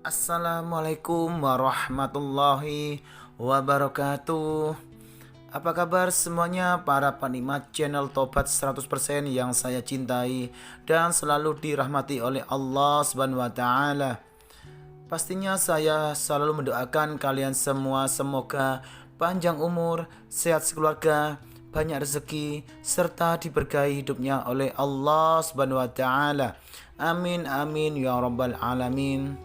Assalamualaikum warahmatullahi wabarakatuh. Apa kabar semuanya para penikmat channel Tobat 100% yang saya cintai dan selalu dirahmati oleh Allah Subhanahu wa taala. Pastinya saya selalu mendoakan kalian semua semoga panjang umur, sehat sekeluarga, banyak rezeki serta diberkahi hidupnya oleh Allah Subhanahu wa taala. Amin amin ya rabbal alamin.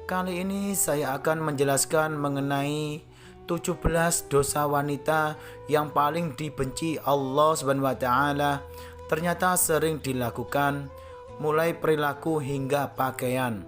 Kali ini saya akan menjelaskan mengenai 17 dosa wanita yang paling dibenci Allah Subhanahu wa taala. Ternyata sering dilakukan mulai perilaku hingga pakaian.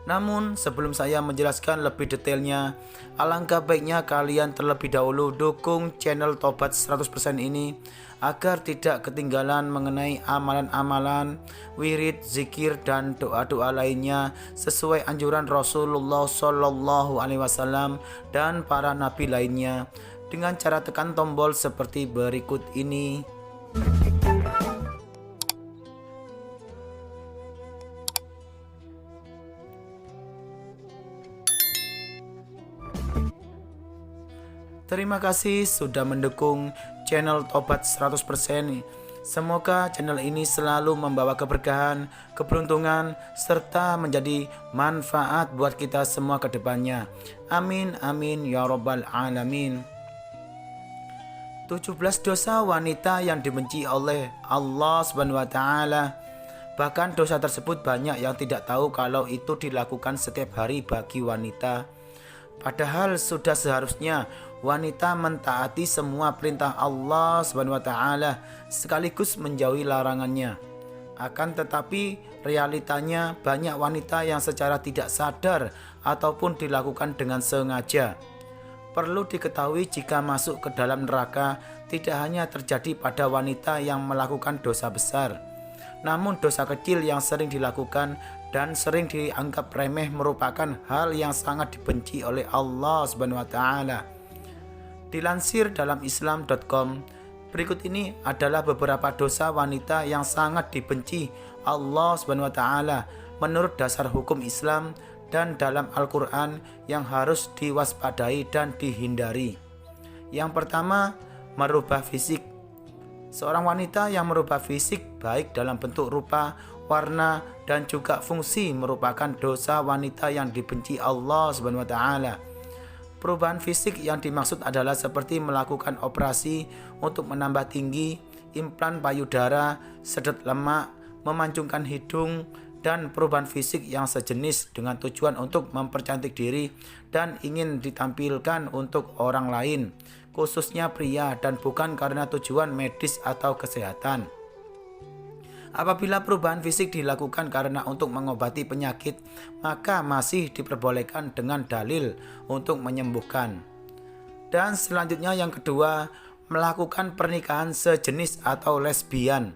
Namun sebelum saya menjelaskan lebih detailnya, alangkah baiknya kalian terlebih dahulu dukung channel Tobat 100% ini agar tidak ketinggalan mengenai amalan-amalan, wirid, zikir, dan doa-doa lainnya sesuai anjuran Rasulullah Shallallahu Alaihi Wasallam dan para nabi lainnya dengan cara tekan tombol seperti berikut ini. Terima kasih sudah mendukung channel Tobat 100%. Semoga channel ini selalu membawa keberkahan, keberuntungan, serta menjadi manfaat buat kita semua ke depannya. Amin amin ya rabbal alamin. 17 dosa wanita yang dibenci oleh Allah Subhanahu wa taala. Bahkan dosa tersebut banyak yang tidak tahu kalau itu dilakukan setiap hari bagi wanita. Padahal sudah seharusnya wanita mentaati semua perintah Allah Subhanahu wa taala sekaligus menjauhi larangannya. Akan tetapi realitanya banyak wanita yang secara tidak sadar ataupun dilakukan dengan sengaja. Perlu diketahui jika masuk ke dalam neraka tidak hanya terjadi pada wanita yang melakukan dosa besar, namun dosa kecil yang sering dilakukan dan sering dianggap remeh merupakan hal yang sangat dibenci oleh Allah Subhanahu wa taala. Dilansir dalam islam.com, berikut ini adalah beberapa dosa wanita yang sangat dibenci Allah Subhanahu wa taala menurut dasar hukum Islam dan dalam Al-Qur'an yang harus diwaspadai dan dihindari. Yang pertama, merubah fisik. Seorang wanita yang merubah fisik baik dalam bentuk rupa, warna, dan juga fungsi merupakan dosa wanita yang dibenci Allah Subhanahu wa taala. Perubahan fisik yang dimaksud adalah seperti melakukan operasi untuk menambah tinggi, implan payudara, sedet lemak, memancungkan hidung, dan perubahan fisik yang sejenis dengan tujuan untuk mempercantik diri dan ingin ditampilkan untuk orang lain, khususnya pria, dan bukan karena tujuan medis atau kesehatan. Apabila perubahan fisik dilakukan karena untuk mengobati penyakit, maka masih diperbolehkan dengan dalil untuk menyembuhkan. Dan selanjutnya yang kedua, melakukan pernikahan sejenis atau lesbian.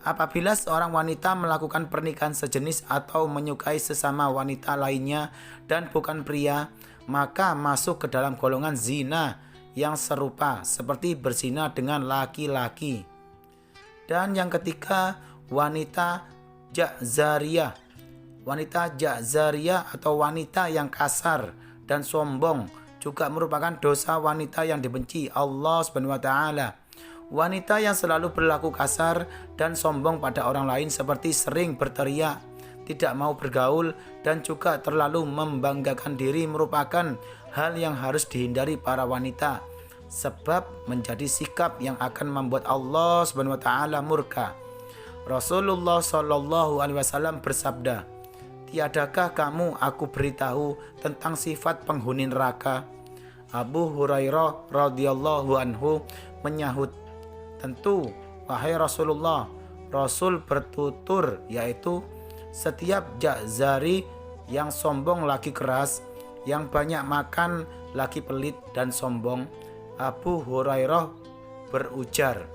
Apabila seorang wanita melakukan pernikahan sejenis atau menyukai sesama wanita lainnya dan bukan pria, maka masuk ke dalam golongan zina yang serupa seperti berzina dengan laki-laki. Dan yang ketiga, wanita ja'zariyah. Wanita ja'zariyah atau wanita yang kasar dan sombong juga merupakan dosa wanita yang dibenci Allah Subhanahu wa taala. Wanita yang selalu berlaku kasar dan sombong pada orang lain seperti sering berteriak, tidak mau bergaul, dan juga terlalu membanggakan diri merupakan hal yang harus dihindari para wanita, sebab menjadi sikap yang akan membuat Allah Subhanahu wa taala murka. Rasulullah Shallallahu Alaihi Wasallam bersabda, "Tiadakah kamu aku beritahu tentang sifat penghuni neraka?" Abu Hurairah radhiyallahu anhu menyahut, "Tentu, wahai Rasulullah." Rasul bertutur, yaitu setiap ja'zari yang sombong lagi keras, yang banyak makan lagi pelit dan sombong. Abu Hurairah berujar,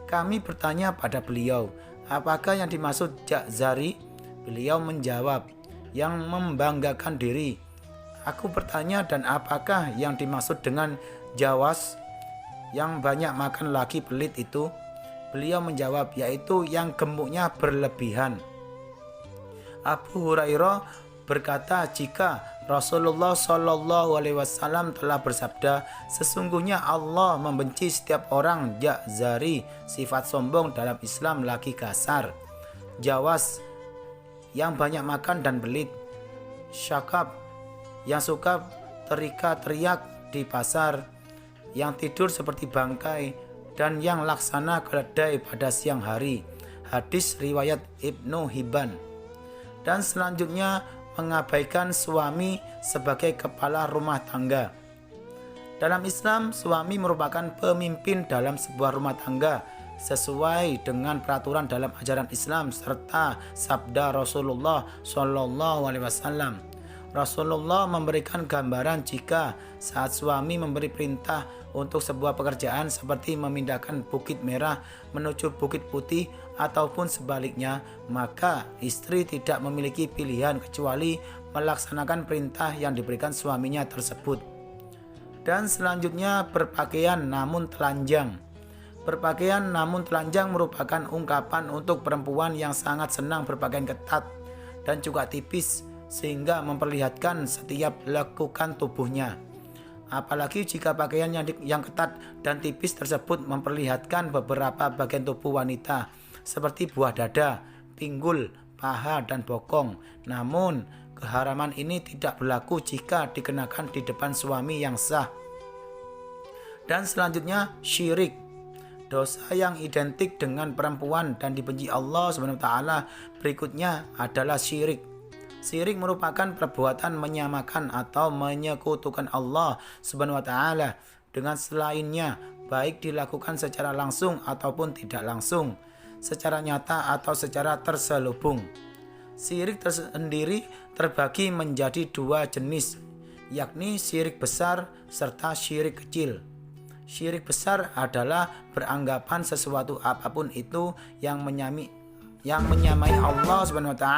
kami bertanya pada beliau, apakah yang dimaksud ja'zari? Beliau menjawab, yang membanggakan diri. Aku bertanya, dan apakah yang dimaksud dengan jawas, yang banyak makan lagi pelit itu? Beliau menjawab, yaitu yang gemuknya berlebihan. Abu Hurairah berkata jika Rasulullah Shallallahu Alaihi Wasallam telah bersabda, sesungguhnya Allah membenci setiap orang ja'zari, sifat sombong dalam Islam lagi kasar, jawas, yang banyak makan dan belit, syakab, yang suka teriak di pasar, yang tidur seperti bangkai, dan yang laksana keledai pada siang hari. Hadis riwayat Ibnu Hibban. Dan selanjutnya mengabaikan suami sebagai kepala rumah tangga. Dalam Islam, suami merupakan pemimpin dalam sebuah rumah tangga sesuai dengan peraturan dalam ajaran Islam serta sabda Rasulullah Shallallahu Alaihi Wasallam. Rasulullah memberikan gambaran jika saat suami memberi perintah untuk sebuah pekerjaan seperti memindahkan bukit merah menuju bukit putih ataupun sebaliknya, maka istri tidak memiliki pilihan kecuali melaksanakan perintah yang diberikan suaminya tersebut. Dan selanjutnya berpakaian namun telanjang. Berpakaian namun telanjang merupakan ungkapan untuk perempuan yang sangat senang berpakaian ketat dan juga tipis sehingga memperlihatkan setiap lekukan tubuhnya. Apalagi jika pakaian yang ketat dan tipis tersebut memperlihatkan beberapa bagian tubuh wanita seperti buah dada, pinggul, paha, dan bokong. Namun keharaman ini tidak berlaku jika dikenakan di depan suami yang sah. Dan selanjutnya syirik, dosa yang identik dengan perempuan dan dibenci Allah SWT. Berikutnya adalah syirik. Syirik merupakan perbuatan menyamakan atau menyekutukan Allah SWT dengan selainnya, baik dilakukan secara langsung ataupun tidak langsung, secara nyata atau secara terselubung. Syirik tersendiri terbagi menjadi dua jenis, yakni syirik besar serta syirik kecil. Syirik besar adalah beranggapan sesuatu apapun itu yang menyamai Allah SWT.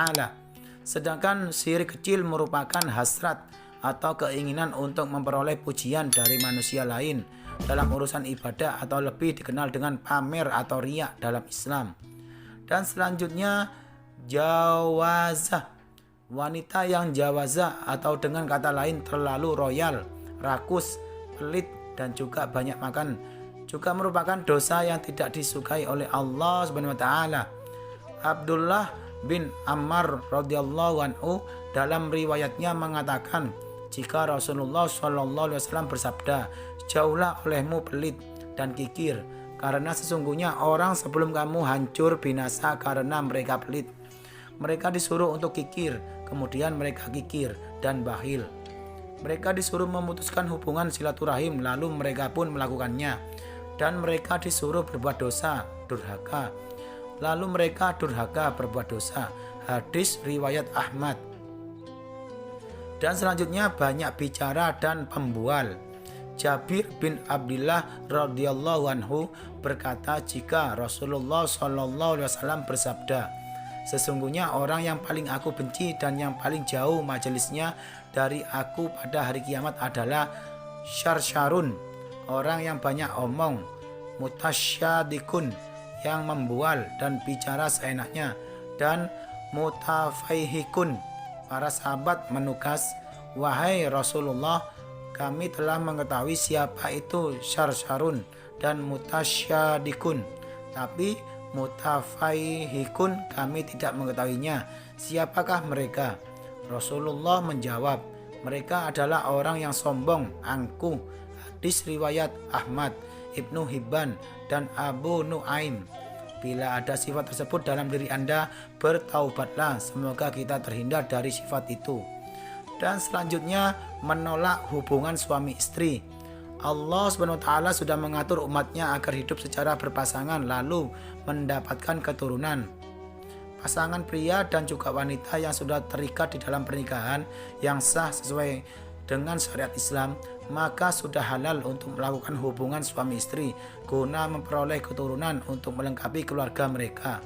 Sedangkan syirik kecil merupakan hasrat atau keinginan untuk memperoleh pujian dari manusia lain dalam urusan ibadah atau lebih dikenal dengan pamer atau riya dalam Islam. Dan selanjutnya jawazah. Wanita yang jawazah atau dengan kata lain terlalu royal, rakus, pelit, dan juga banyak makan juga merupakan dosa yang tidak disukai oleh Allah SWT. Abdullah bin Ammar radhiyallahu anhu dalam riwayatnya mengatakan, jika Rasulullah SAW bersabda, jauhlah olehmu pelit dan kikir, karena sesungguhnya orang sebelum kamu hancur binasa karena mereka pelit. Mereka disuruh untuk kikir, kemudian mereka kikir dan bakhil. Mereka disuruh memutuskan hubungan silaturahim, lalu mereka pun melakukannya. Dan mereka disuruh berbuat dosa, durhaka, lalu mereka durhaka berbuat dosa. Hadis riwayat Ahmad. Dan selanjutnya banyak bicara dan pembual. Jabir bin Abdullah radhiyallahu anhu berkata, jika Rasulullah SAW bersabda, sesungguhnya orang yang paling aku benci dan yang paling jauh majelisnya dari aku pada hari kiamat adalah syarsyarun, orang yang banyak omong, mutasyadikun, yang membual dan bicara seenaknya, dan mutafaihikun. Para sahabat menugas, wahai Rasulullah, kami telah mengetahui siapa itu syarsyarun dan mutasyadikun, tapi mutafaihikun kami tidak mengetahuinya. Siapakah mereka? Rasulullah menjawab, mereka adalah orang yang sombong, angkuh. Hadis riwayat Ahmad, Ibnu Hibban, dan Abu Nuaim. Bila ada sifat tersebut dalam diri Anda, bertaubatlah. Semoga kita terhindar dari sifat itu. Dan selanjutnya menolak hubungan suami istri. Allah SWT sudah mengatur umatnya agar hidup secara berpasangan lalu mendapatkan keturunan. Pasangan pria dan juga wanita yang sudah terikat di dalam pernikahan yang sah sesuai dengan syariat Islam, maka sudah halal untuk melakukan hubungan suami istri guna memperoleh keturunan untuk melengkapi keluarga mereka.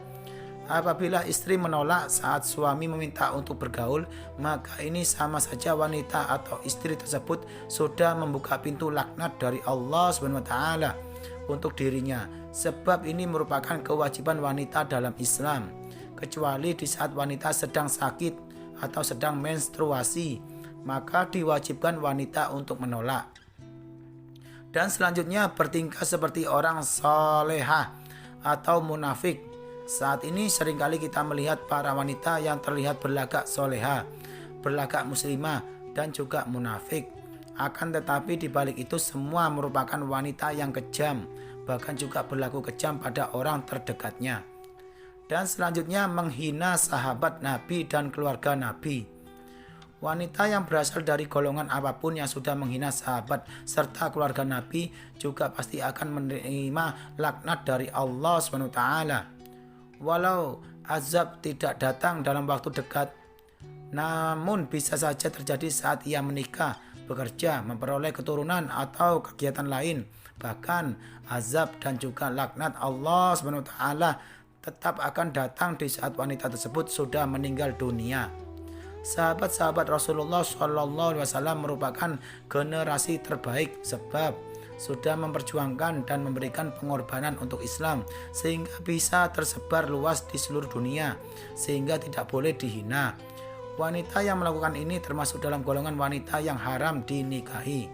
Apabila istri menolak saat suami meminta untuk bergaul, maka ini sama saja wanita atau istri tersebut sudah membuka pintu laknat dari Allah SWT untuk dirinya, sebab ini merupakan kewajiban wanita dalam Islam, kecuali di saat wanita sedang sakit atau sedang menstruasi, maka diwajibkan wanita untuk menolak. Dan selanjutnya bertingkah seperti orang solehah atau munafik. Saat ini seringkali kita melihat para wanita yang terlihat berlagak solehah, berlagak muslimah, dan juga munafik. Akan tetapi di balik itu semua merupakan wanita yang kejam, bahkan juga berlaku kejam pada orang terdekatnya. Dan selanjutnya menghina sahabat Nabi dan keluarga Nabi. Wanita yang berasal dari golongan apapun yang sudah menghina sahabat serta keluarga Nabi juga pasti akan menerima laknat dari Allah SWT. Walau azab tidak datang dalam waktu dekat, namun bisa saja terjadi saat ia menikah, bekerja, memperoleh keturunan atau kegiatan lain. Bahkan azab dan juga laknat Allah SWT tetap akan datang di saat wanita tersebut sudah meninggal dunia. Sahabat-sahabat Rasulullah SAW merupakan generasi terbaik sebab sudah memperjuangkan dan memberikan pengorbanan untuk Islam sehingga bisa tersebar luas di seluruh dunia, sehingga tidak boleh dihina. Wanita yang melakukan ini termasuk dalam golongan wanita yang haram dinikahi.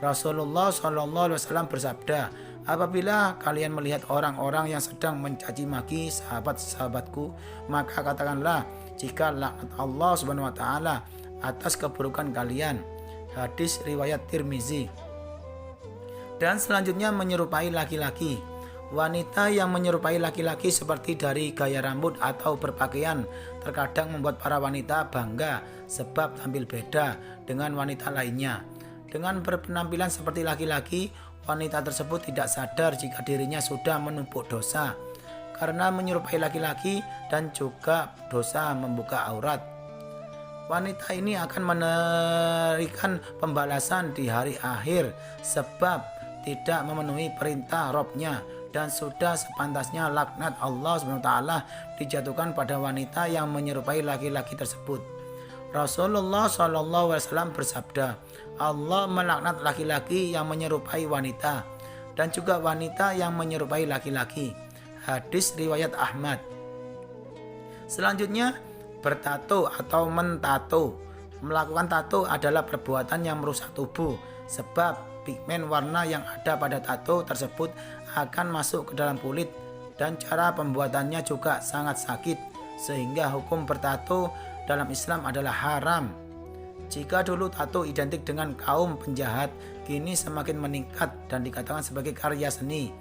Rasulullah SAW bersabda, apabila kalian melihat orang-orang yang sedang mencaci maki sahabat-sahabatku, maka katakanlah, jika laknat Allah SWT atas keburukan kalian. Hadis riwayat Tirmizi. Dan selanjutnya menyerupai laki-laki. Wanita yang menyerupai laki-laki seperti dari gaya rambut atau berpakaian terkadang membuat para wanita bangga sebab tampil beda dengan wanita lainnya. Dengan berpenampilan seperti laki-laki, wanita tersebut tidak sadar jika dirinya sudah menumpuk dosa karena menyerupai laki-laki dan juga dosa membuka aurat. Wanita ini akan memberikan pembalasan di hari akhir sebab tidak memenuhi perintah Robnya, dan sudah sepantasnya laknat Allah SWT dijatuhkan pada wanita yang menyerupai laki-laki tersebut. Rasulullah SAW bersabda, Allah melaknat laki-laki yang menyerupai wanita dan juga wanita yang menyerupai laki-laki. Hadis riwayat Ahmad. Selanjutnya bertato atau mentato. Melakukan tato adalah perbuatan yang merusak tubuh sebab pigmen warna yang ada pada tato tersebut akan masuk ke dalam kulit dan cara pembuatannya juga sangat sakit sehingga hukum bertato dalam Islam adalah haram. Jika dulu tato identik dengan kaum penjahat, kini semakin meningkat dan dikatakan sebagai karya seni.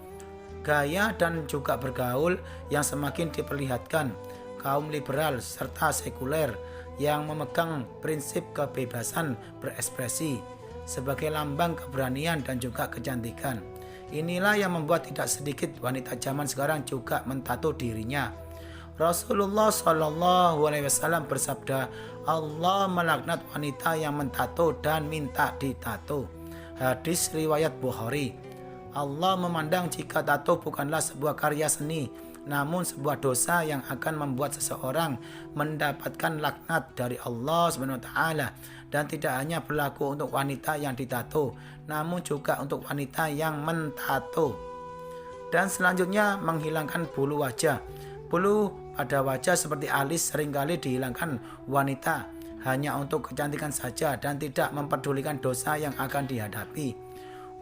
Gaya dan juga bergaul yang semakin diperlihatkan kaum liberal serta sekuler yang memegang prinsip kebebasan berekspresi sebagai lambang keberanian dan juga kecantikan. Inilah yang membuat tidak sedikit wanita zaman sekarang juga mentato dirinya. Rasulullah SAW bersabda, Allah melaknat wanita yang mentato dan minta ditato. Hadis riwayat Bukhari. Allah memandang jika tato bukanlah sebuah karya seni, namun sebuah dosa yang akan membuat seseorang mendapatkan laknat dari Allah SWT. Dan tidak hanya berlaku untuk wanita yang ditato, namun juga untuk wanita yang mentato. Dan selanjutnya menghilangkan bulu wajah. Bulu pada wajah seperti alis seringkali dihilangkan wanita hanya untuk kecantikan saja dan tidak memperdulikan dosa yang akan dihadapi.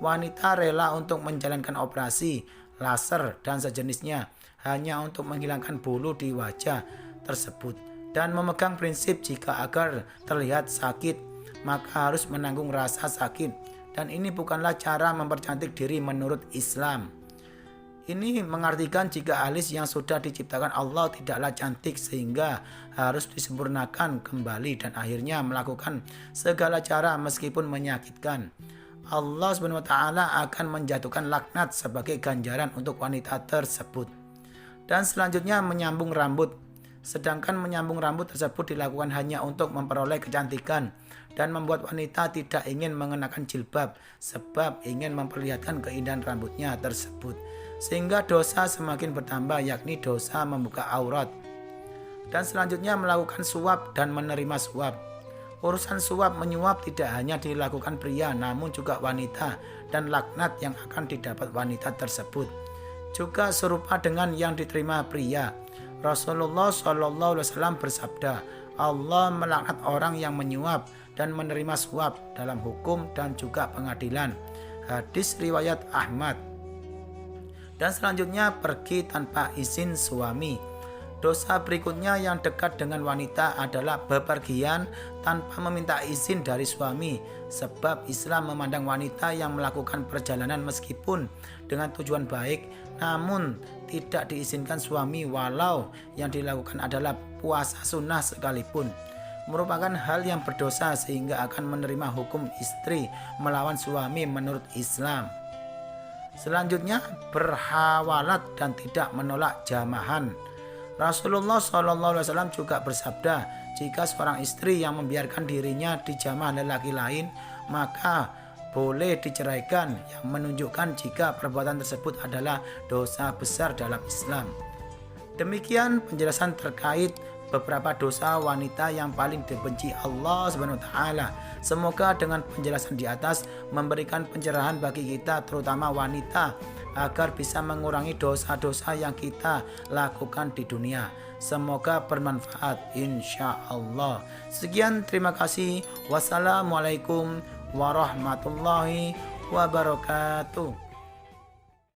Wanita rela untuk menjalankan operasi laser dan sejenisnya hanya untuk menghilangkan bulu di wajah tersebut dan memegang prinsip jika agar terlihat sakit maka harus menanggung rasa sakit, dan ini bukanlah cara mempercantik diri menurut Islam. Ini mengartikan jika alis yang sudah diciptakan Allah tidaklah cantik sehingga harus disempurnakan kembali dan akhirnya melakukan segala cara meskipun menyakitkan. Allah SWT akan menjatuhkan laknat sebagai ganjaran untuk wanita tersebut. Dan selanjutnya menyambung rambut. Sedangkan menyambung rambut tersebut dilakukan hanya untuk memperoleh kecantikan dan membuat wanita tidak ingin mengenakan jilbab sebab ingin memperlihatkan keindahan rambutnya tersebut. Sehingga dosa semakin bertambah, yakni dosa membuka aurat. Dan selanjutnya melakukan suap dan menerima suap. Urusan suap menyuap tidak hanya dilakukan pria namun juga wanita, dan laknat yang akan didapat wanita tersebut juga serupa dengan yang diterima pria. Rasulullah SAW bersabda, Allah melaknat orang yang menyuap dan menerima suap dalam hukum dan juga pengadilan. Hadis riwayat Ahmad. Dan selanjutnya, pergi tanpa izin suami. Dosa berikutnya yang dekat dengan wanita adalah bepergian tanpa meminta izin dari suami, sebab Islam memandang wanita yang melakukan perjalanan meskipun dengan tujuan baik namun tidak diizinkan suami walau yang dilakukan adalah puasa sunnah sekalipun, merupakan hal yang berdosa sehingga akan menerima hukum istri melawan suami menurut Islam. Selanjutnya, berhawalat dan tidak menolak jamahan. Rasulullah SAW juga bersabda, jika seorang istri yang membiarkan dirinya dijamah lelaki lain, maka boleh diceraikan, yang menunjukkan jika perbuatan tersebut adalah dosa besar dalam Islam. Demikian penjelasan terkait beberapa dosa wanita yang paling dibenci Allah SWT. Semoga dengan penjelasan di atas memberikan pencerahan bagi kita, terutama wanita, agar bisa mengurangi dosa-dosa yang kita lakukan di dunia. Semoga bermanfaat insya Allah. Sekian, terima kasih. Wassalamualaikum warahmatullahi wabarakatuh.